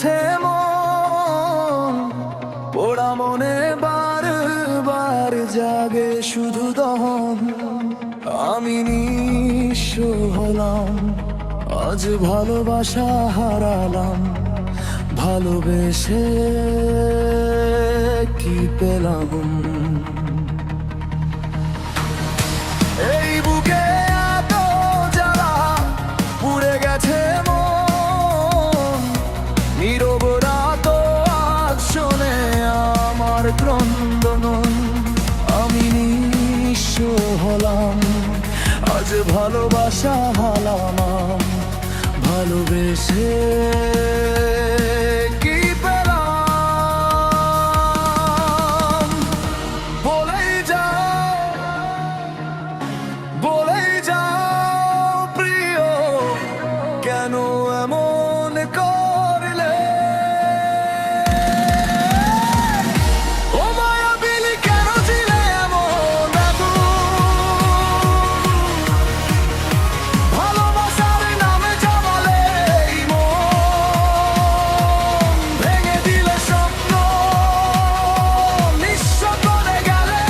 গেছে মন, পোড়া মনে বারবার জাগে শুধু দহন। আমি নিঃস্ব হলাম, আজ ভালোবাসা হারালাম, ভালোবেসে কি পেলাম। এই বুকে এত জ্বালা, পুড়ে গেছে মন, নীরব রাত আজ শোনে আমার ক্রন্দন। আমি নিঃস্ব হলাম, আজ ভালোবাসা হারালাম, ভালোবেসে কি পেলাম। বলেই যাও, বলেই যাও প্রিয়, কেন এমন করলে। ও মায়াবিনী কেন ছিলে এমন আগুন, ভালোবাসার নামে জামালে এই মন। ভেঙে দিলে স্বপ্ন, নিঃস্ব করে গেলে।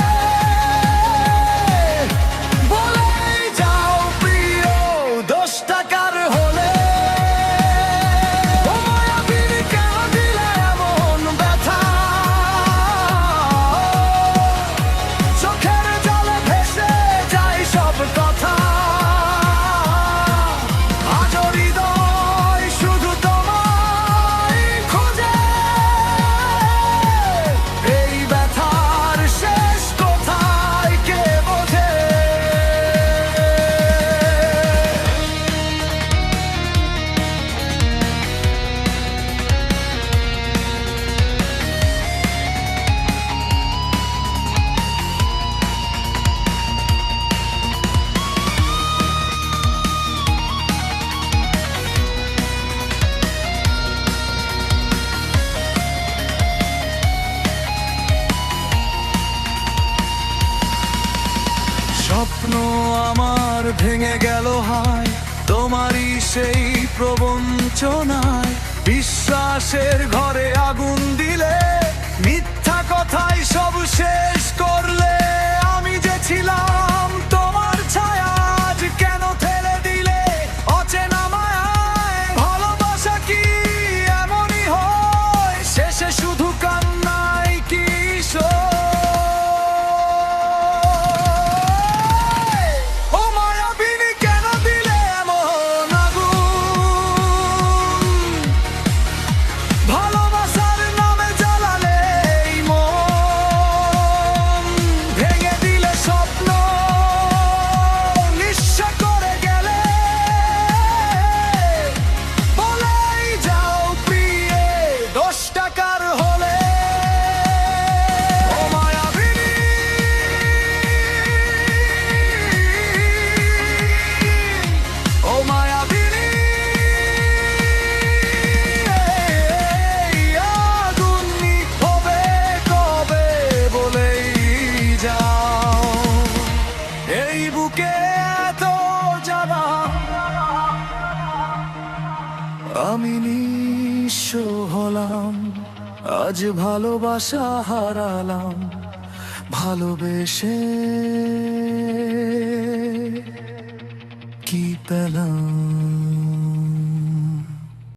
বলেই যাও প্রিয়, দোষটা কার হলে। ও মায়াবিনী কেন দিলে এমন ব্যথা, চোখের জলে ভেসে যায় সব কথা। আজ হৃদয় শুধু তোমায় খোঁজে, এই ব্যথার শেষ কোথায় কে বোঝে। স্বপ্ন আমার ভেঙে গেল হায়, তোমারই সেই প্রবঞ্চনায়। বিশ্বাসের ঘরে আগুন দিলে, মিথ্যা কথাই সব শেষ করলে। আমি যে ছিলাম তোমার ছায়া, আজ কেন ঠেলে দিলে অচেনা মায়ায়। ভালোবাসা কি এমনই হয়, শেষে শুধু কান্নাই কিশোর। ও মায়াবিনী কেন দিলে এমন আগুন, ভালোবাসার নামে জ্বালালে এই মন। ভেঙে দিলে স্বপ্ন, নিঃস্ব করে গেলে। বলেই যাও প্রিয়ে, দোষটা কার হলে। ও মায়াবিনী, ও মায়াবিনী, এই আগুন নিভবে কবে, বলেই যাও। এই বুকে এত জ্বালা, আমি নিঃস্ব হলাম, আজ ভালোবাসা হারালাম, ভালোবেসে কি পেলাম।